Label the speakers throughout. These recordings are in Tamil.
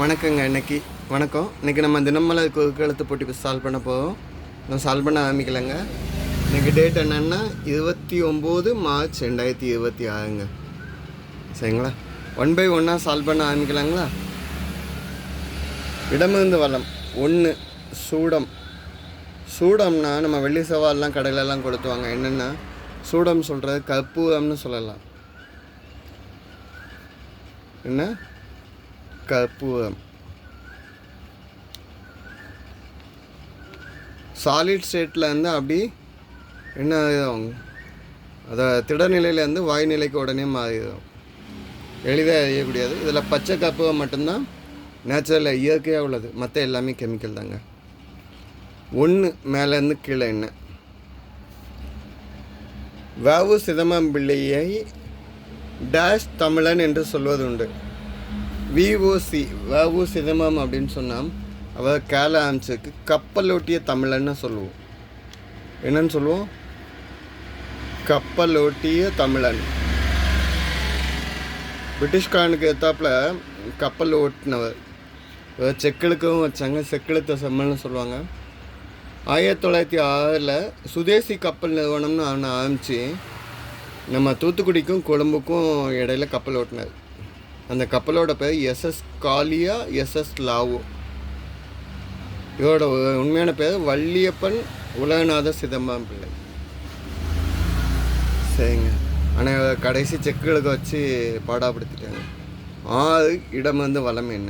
Speaker 1: வணக்கங்க. இன்றைக்கி நம்ம தினமலர் குறுக்கெழுத்து போட்டி சால்வ் பண்ண போகிறோம். நம்ம சால்வ் பண்ண ஆரம்பிக்கலைங்க. இன்றைக்கி டேட் என்னென்னா 29 மார்ச் 2026ங்க. சரிங்களா? 1 by 1 சால்வ் பண்ண ஆரம்பிக்கலாங்களா? இடமிருந்து வளம் 1 சூடம்னா நம்ம வெள்ளி செவ்வாயெல்லாம் கடையிலெல்லாம் கொடுத்துவாங்க. என்னென்னா சூடம் சொல்கிறது கற்பூரம்னு சொல்லலாம். என்ன கற்பூரம். சாலிட் ஸ்டேட்லேருந்து அப்படி என்ன ஆகிடும், அதை திடநிலையிலேருந்து வாய்நிலைக்கு உடனே மாறிடும். எளிதாக அறியக்கூடியது. இதில் பச்சை கற்பூரம் மட்டும்தான் நேச்சுரலில் இயற்கையாக உள்ளது. மற்ற எல்லாமே கெமிக்கல் தாங்க. 1 மேலேருந்து கீழே என்ன வ.உ. சிதம்பரம் டேஷ் தமிழன் என்று சொல்வது உண்டு. விஓசி வ.உ. சிதம்பரம் அப்படின்னு சொன்னால் அவர் கேல ஆன்சருக்கு கப்பலோட்டிய தமிழன்னு சொல்லுவோம். என்னன்னு சொல்லுவோம்? கப்பலோட்டிய தமிழன். பிரிட்டிஷ்காரனுக்கு எத்தாப்பில் கப்பல் ஓட்டினவர். செக்கெழுக்கவும் வச்சாங்க. செக்கெழுத்த செம்மல்னு சொல்லுவாங்க. 1906 சுதேசி கப்பல் நிறுவனம்னு அவனை ஆரம்பித்து நம்ம தூத்துக்குடிக்கும் கொழும்புக்கும் இடையில கப்பல் ஓட்டினார். அந்த கப்பலோட பேர் எஸ்எஸ் காளியா, எஸ்எஸ் லாவோ. இதோட உண்மையான பேர் வள்ளியப்பன் உலகநாத சிதம்பரம் பிள்ளை. சரிங்க. ஆனால் கடைசி செக்குகளுக்கு வச்சு பாடாப்படுத்திட்டாங்க. 6 இடமிருந்து வளம் என்ன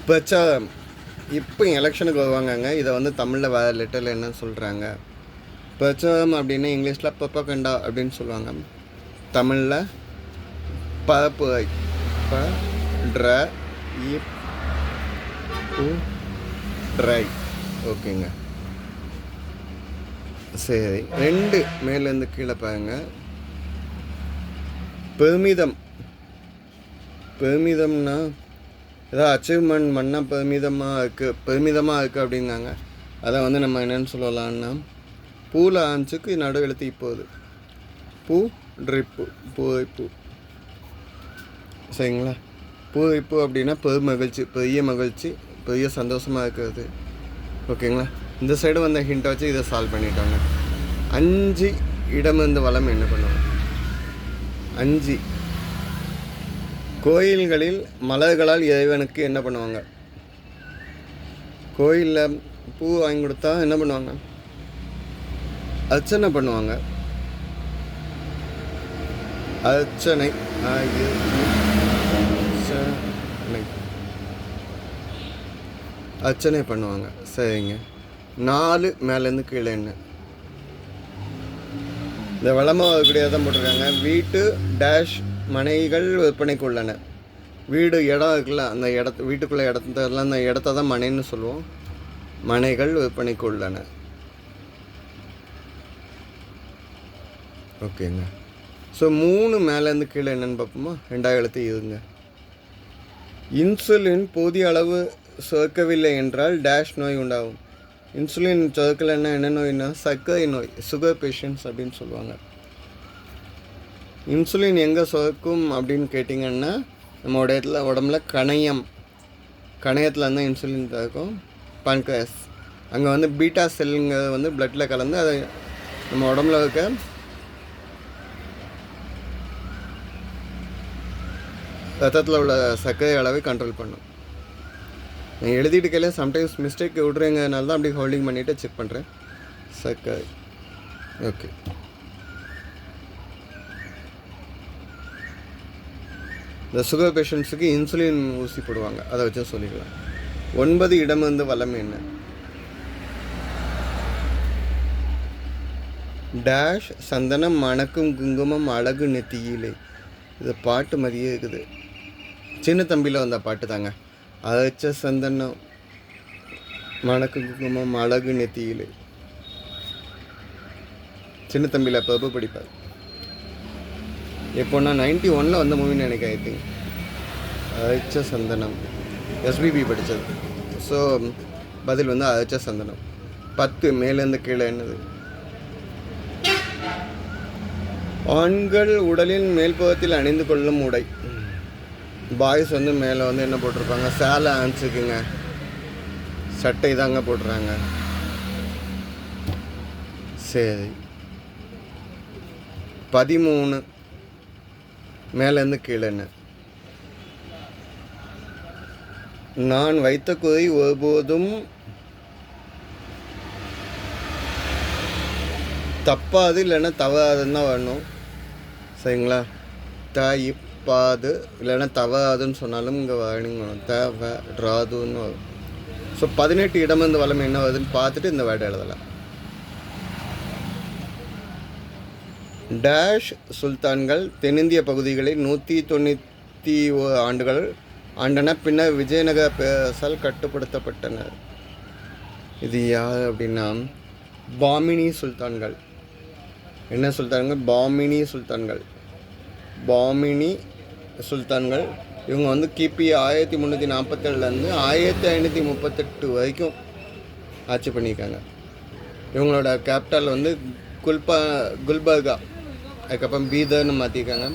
Speaker 1: பிரச்சாரம். இப்போ எலெக்ஷனுக்கு வருவாங்கங்க. இதை தமிழில் வேறு லெட்டரில் என்ன சொல்கிறாங்க? பிரச்சாரம் அப்படின்னா இங்கிலீஷில் ப்ரொபகண்டா அப்படின்னு சொல்லுவாங்க. தமிழில் பரப்புரை. ட்ரை. ஓகேங்க. சரி. 2 மேலேருந்து கீழே பாருங்க. பெருமிதம்னா ஏதாவது அச்சீவ்மெண்ட் பண்ணால் பெருமிதமாக இருக்குது அப்படிங்காங்க. அதை நம்ம என்னென்னு சொல்லலான்னா பூவில் ஆரம்பிச்சுக்கு நடு எழுத்து இப்போது பூ ட்ரிப்பு பூ. சரிங்களா? பூ அப்படின்னா பெருமகிழ்ச்சி, பெரிய சந்தோஷமாக இருக்கிறது. ஓகேங்களா? இந்த சைடு வந்த ஹிண்ட்டை வச்சு இதை சால்வ் பண்ணிட்டாங்க. 5 இடமிருந்து வளம் என்ன பண்ணுவாங்க? 5 கோயில்களில் மலர்களால் இறைவனுக்கு என்ன பண்ணுவாங்க? கோயிலில் பூ வாங்கி கொடுத்தா என்ன பண்ணுவாங்க? அர்ச்சனை பண்ணுவாங்க. அர்ச்சனை பண்ணுவாங்க. சரிங்க. 4 மேலேருந்து கீழே என்ன இந்த வளமாக இருக்கக்கூடியதான் போட்டிருக்காங்க. வீட்டு டேஷ் மனைகள் விற்பனைக்கு உள்ளன. வீடு இடம் இருக்குல்ல, அந்த வீட்டுக்குள்ளே இடத்தெல்லாம் அந்த இடத்த தான் மனைன்னு சொல்லுவோம். மனைகள் விற்பனைக்கு உள்ளன. ஓகேங்க. ஸோ 3 மேலேருந்து கீழே என்னென்னு பார்ப்போமா? 2 எழுத்து இருங்க. இன்சுலின் போதிய அளவு சுரக்கவில்லை என்றால் டேஷ் நோய் உண்டாகும். இன்சுலின் சுரக்கலைன்னா என்ன நோய்னா சர்க்கரை நோய், சுகர் பேஷண்ட்ஸ் அப்படின்னு சொல்லுவாங்க. இன்சுலின் எங்கே சுரக்கும் அப்படின்னு கேட்டிங்கன்னா நம்ம உடம்புல கணையத்தில் இருந்தால் இன்சுலின் இருக்கும். பன்கிரஸ் அங்கே பீட்டா செல்லுங்க பிளட்டில் கலந்து அதை நம்ம உடம்புல இருக்க ரத்தத்தில் உள்ள சர்க்கரை அளவை கண்ட்ரோல் பண்ணும். நான் எழுதிட்டு கையில சம்டைம்ஸ் மிஸ்டேக் விட்றேங்கிறதுனால தான் அப்படி ஹோல்டிங் பண்ணிவிட்டு செக் பண்ணுறேன். சர்க்கரை. ஓகே. இந்த சுகர் பேஷண்ட்ஸுக்கு இன்சுலின் ஊசி போடுவாங்க. அதை வச்சு சொல்லிக்கலாம். 9 இடமிருந்து வளம் என்ன? டேஷ் சந்தனம் மணக்கும் குங்குமம் அழகு நெத்தியிலே. இது பாட்டு மாதிரியே இருக்குது. சின்ன தம்பியில் வந்த பாட்டு தாங்க. அரைச்ச சந்தனம் மணக்கு குங்குமம் அழகு நெத்தியிலே. சின்ன தம்பியில் அப்போ படிப்பார். எப்போன்னா 91 வந்த மூவின்னு எனக்கு ஐ திங்க். அரைச்ச சந்தனம் எஸ்பிபி படித்தது. ஸோ பதில் அரைச்ச சந்தனம். 10 மேலேருந்து கீழே என்னது? ஆண்கள் உடலின் மேல்புறத்தில் அணிந்து கொள்ளும் உடை. பாய்ஸ் வந்து மேலே வந்து என்ன போட்டிருப்பாங்க, சேலை ஆன்ஸுக்குங்க சட்டை தாங்க போட்டுறாங்க. சரி, 13 மேலேருந்து கீழேன்னு. நான் வைத்த குதி ஒருபோதும் தப்பாது இல்லைன்னா தவறாதுன்னு தான் வரணும். சரிங்களா? இப்பாது இல்லைன்னா தவறாதுன்னு சொன்னாலும் இங்கே வரணுங்க, ராதுன்னு வரும். ஸோ 18 இடமிருந்து வளம் என்ன வருதுன்னு பார்த்துட்டு இந்த வேர்டை எழுதலாம். டேஷ் சுல்தான்கள் தென்னிந்திய பகுதிகளில் 191 ஆண்டுகள் ஆண்டன, பின்னர் விஜயநகர பேரரசால் கட்டுப்படுத்தப்பட்டனர். இது யார் அப்படின்னா பாமினி சுல்தான்கள். என்ன சுல்தான்கள்? பாமினி சுல்தான்கள். பாமினி சுல்தான்கள் இவங்க வந்து கிபி 1347லேருந்து 1538 வரைக்கும் ஆட்சி பண்ணியிருக்காங்க. இவங்களோட கேபிட்டல் வந்து குல்பர்கா, அதுக்கப்புறம் பீதர்னு மாற்றிருக்காங்க.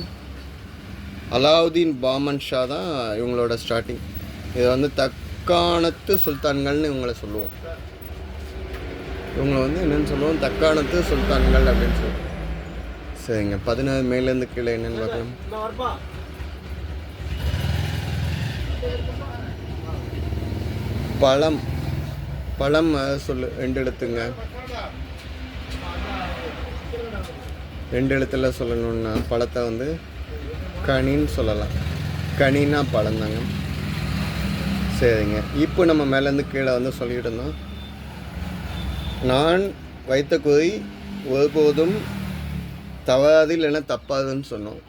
Speaker 1: அலாவுதீன் பாமன் ஷா தான் இவங்களோட ஸ்டார்டிங். இதை வந்து தக்காணத்து சுல்தான்கள்னு இவங்களை சொல்லுவோம். இவங்களை வந்து என்னென்னு சொல்லுவோம், தக்காணத்து சுல்தான்கள் அப்படின்னு சொல்லுவோம். சரிங்க, 16 மேலேருந்து கீழே என்னென்னு பார்க்கலாம். பழம். பழம் சொல்லு 2 எழுத்துங்க. 2 எழுத்துல சொல்லணுன்னா பழத்தை வந்து கனின்னு சொல்லலாம். கனின்னா பழம் தாங்க. சரிங்க, இப்போ நம்ம மேலேருந்து கீழே வந்து சொல்லிட்டு இருந்தோம். நான் வைத்த குறி ஒருபோதும் தவறாது இல்லைன்னா தப்பாதுன்னு சொன்னோம்.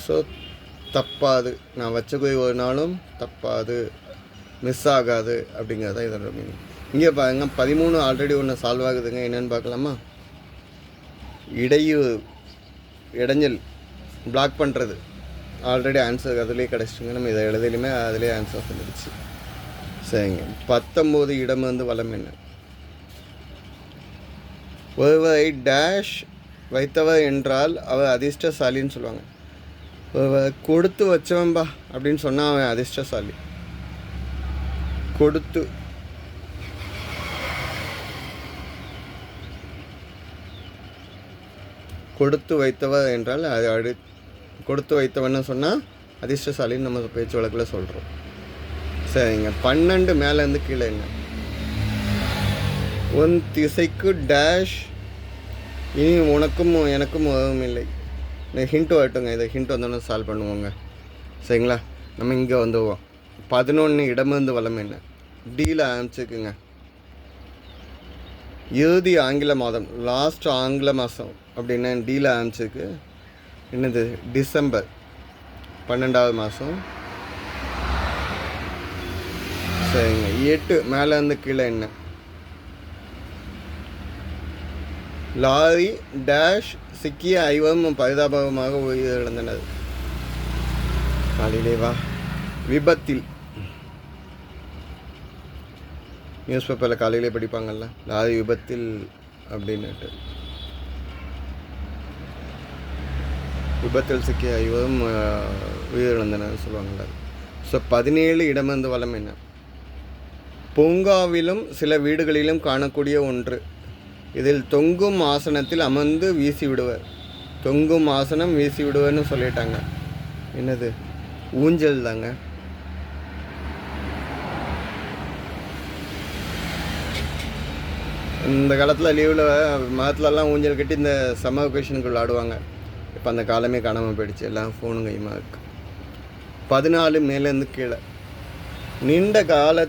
Speaker 1: ஸோ தப்பாது, நான் வச்ச குறி ஒரு நாளும் தப்பாது, மிஸ் ஆகாது அப்படிங்கிறத இதோட மீனிங். இங்கே பாருங்க 13 ஆல்ரெடி ஒன்று சால்வ் ஆகுதுங்க. என்னென்னு பார்க்கலாமா? இடைஞ்சல் பிளாக் பண்ணுறது ஆல்ரெடி ஆன்சர் அதுலேயே கிடச்சிட்டுங்க. நம்ம இதை எழுதலையுமே அதுலேயே ஆன்சர் வந்துடுச்சு. சரிங்க, 19 இடம் வந்து வளம் என்ன? ஒருவரை டேஷ் வைத்தவர் என்றால் அவர் அதிர்ஷ்டசாலின்னு சொல்லுவாங்க. ஒருவர் கொடுத்து வச்சவன்பா அப்படின்னு சொன்னால் அவன் அதிர்ஷ்டசாலி. கொடுத்து வைத்தவர் என்றால் அது கொடுத்து வைத்தவன்னு சொன்னால் அதிர்ஷ்டசாலின்னு நம்ம பேச்சு வழக்கில் சொல்கிறோம். சரிங்க, 12 மேலேருந்து கீழே என்ன? உன் திசைக்கு டேஷ் இனி உனக்கும் எனக்கும் உதவும் இல்லை. ஹிண்ட் வரட்டுங்க. இதை ஹிண்ட் வந்தோன்னு சால்வ் பண்ணுவோங்க. சரிங்களா? நம்ம இங்கே வந்துடுவோம். 11 இடமிருந்து வளம் என்ன? டீல ஆரம்பிச்சுக்குங்க. இறுதி ஆங்கில மாதம், லாஸ்ட் ஆங்கில மாதம் அப்படின்னா டீல ஆரம்பிச்சுக்கு. என்னது? டிசம்பர் 12வது மாதம். சரிங்க, 8 மேலேருந்து கீழே என்ன? லாரி டேஷ் சிக்கிய 5 பரிதாபமாக உயிரிழந்தனர். காலையிலே வா. விபத்தில். நியூஸ் பேப்பரில் காலையிலே படிப்பாங்கள்ல, லாரி விபத்தில் அப்படின்னுட்டு. விபத்தில் சிக்கிய 5 உயிரிழந்தனர் சொல்லுவாங்கள்ல. ஸோ 17 இடமிருந்து வளம் என்ன? பூங்காவிலும் சில வீடுகளிலும் காணக்கூடிய ஒன்று. இதில் தொங்கும் ஆசனத்தில் அமர்ந்து வீசி விடுவர். தொங்கும் ஆசனம் வீசி விடுவர்னு சொல்லிட்டாங்க. என்னது? ஊஞ்சல் தாங்க. இந்த காலத்தில் லீவில் மதத்துலலாம் ஊஞ்சல் கட்டி இந்த சம்மர் வெக்கேஷனுக்கு விளாடுவாங்க. இப்போ அந்த காலமே காணாமல் போயிடுச்சு. எல்லாம் ஃபோனு கைமா இருக்குது. 14 மேலேருந்து கீழே. நீண்ட கால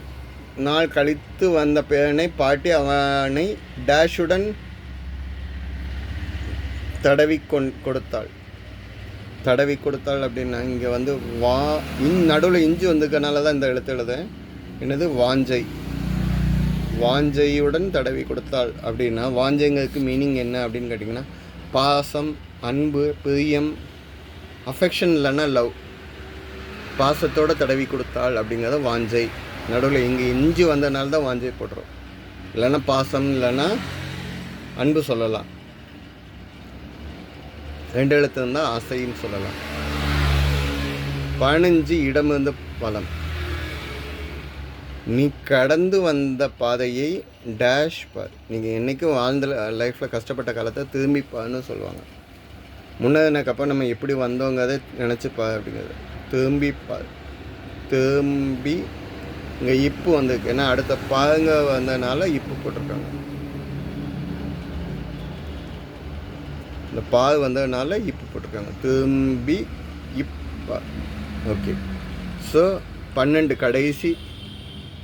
Speaker 1: நாள் கழித்து வந்த பேரனை பாட்டி அவனை டேஷுடன் தடவி கொடுத்தாள். தடவி கொடுத்தாள் அப்படின்னா இங்கே வந்து நடுவில் இஞ்சி வந்துக்கனால தான் இந்த எழுத்து எழுத. என்னது? வாஞ்சை. வாஞ்சையுடன் தடவி கொடுத்தாள் அப்படின்னா வாஞ்சைங்கிறதுக்கு மீனிங் என்ன அப்படின்னு கேட்டிங்கன்னா பாசம், அன்பு, பிரியம், அஃபெக்ஷன் இல்லைன்னா லவ். பாசத்தோடு தடவி கொடுத்தாள் அப்படிங்கிறத வாஞ்சை. நடுவில் இங்கே இஞ்சி வந்ததுனால தான் வாஞ்சை போடுறோம். இல்லைன்னா பாசம், இல்லைன்னா அன்பு சொல்லலாம். 2 எழுத்து இருந்தால் ஆசைன்னு சொல்லலாம். 15 இடமிருந்து வலம். நீ கடந்து வந்த பாதையை டேஷ் பார். நீங்கள் என்றைக்கும் வாழ்ந்த லைஃப்பில் கஷ்டப்பட்ட காலத்தை திரும்பி பாருன்னு சொல்லுவாங்க. முன்னதுனக்கப்புறம் நம்ம எப்படி வந்தோங்கிறத நினச்சிப்பா அப்படிங்கிறது. திரும்பி பார். திரும்பி இங்கே இப்போ வந்திருக்கு. ஏன்னா அடுத்த பாருங்க வந்ததுனால இப்போ போட்டிருக்காங்க. இந்த பால் வந்ததுனால இப்போ போட்டிருக்காங்க. திரும்பி இப்போ. ஓகே. ஸோ 12 கடைசி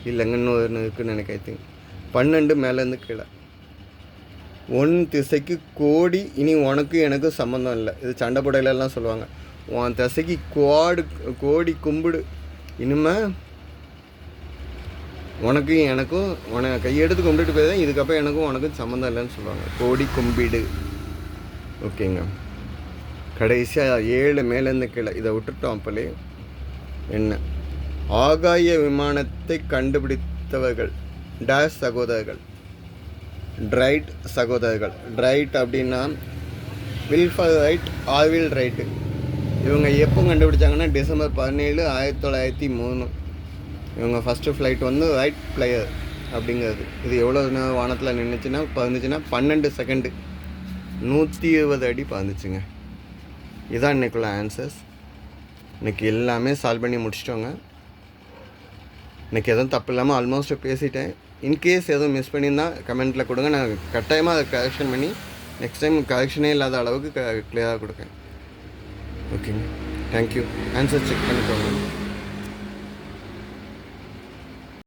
Speaker 1: இல்லைங்க, இன்னொன்று இருக்குன்னு நினைக்கிறேன். 12 மேலேருந்து கீழே. ஒன் திசைக்கு கோடி. இனி உனக்கு எனக்கு சம்மந்தம் இல்லை. இது சண்டை புடையிலெல்லாம் சொல்லுவாங்க. உன் திசைக்கு கோடி கும்பிடு. இனிமே உனக்கும் எனக்கும் கையெடுத்து கும்பிட்டுட்டு போய் தான் இதுக்கப்புறம் எனக்கும் உனக்கும் சம்மந்தம் இல்லைன்னு சொல்லுவாங்க. கோடி கும்பிடு. ஓகேங்க. கடைசியாக 7 மேலேருந்து கீழே. இதை விட்டுட்டோம். அப்பலே என்ன? ஆகாய விமானத்தை கண்டுபிடித்தவர்கள் டேஷ் சகோதரர்கள். ட்ரைட் சகோதரர்கள். ட்ரைட் அப்படின்னா வில் ஃபார் ரைட், ஆவில் ரைட்டு. இவங்க எப்போ கண்டுபிடிச்சாங்கன்னா டிசம்பர் 17, 1903. இவங்க ஃபஸ்ட்டு ஃப்ளைட் வந்து ரைட் ஃப்ளையர் அப்படிங்கிறது. இது எவ்வளோ வானத்தில் நின்றுச்சுன்னா 12 செகண்டு 120 அடி பறந்துச்சுங்க. இதான் இன்றைக்குள்ள ஆன்சர்ஸ். இன்றைக்கி எல்லாமே சால்வ் பண்ணி முடிச்சிட்டோங்க. இன்றைக்கி எதுவும் தப்பு இல்லாமல் ஆல்மோஸ்ட் பேசிட்டேன். இன்கேஸ் எதுவும் மிஸ் பண்ணியிருந்தால் கமெண்ட்டில் கொடுங்க. நான் கட்டாயமாக அதை கரெக்ஷன் பண்ணி நெக்ஸ்ட் டைம் கரெக்ஷனே இல்லாத அளவுக்கு கிளியராக கொடுக்கேன். ஓகேங்க. தேங்க்யூ. ஆன்சர் செக் பண்ணிக்கோங்க.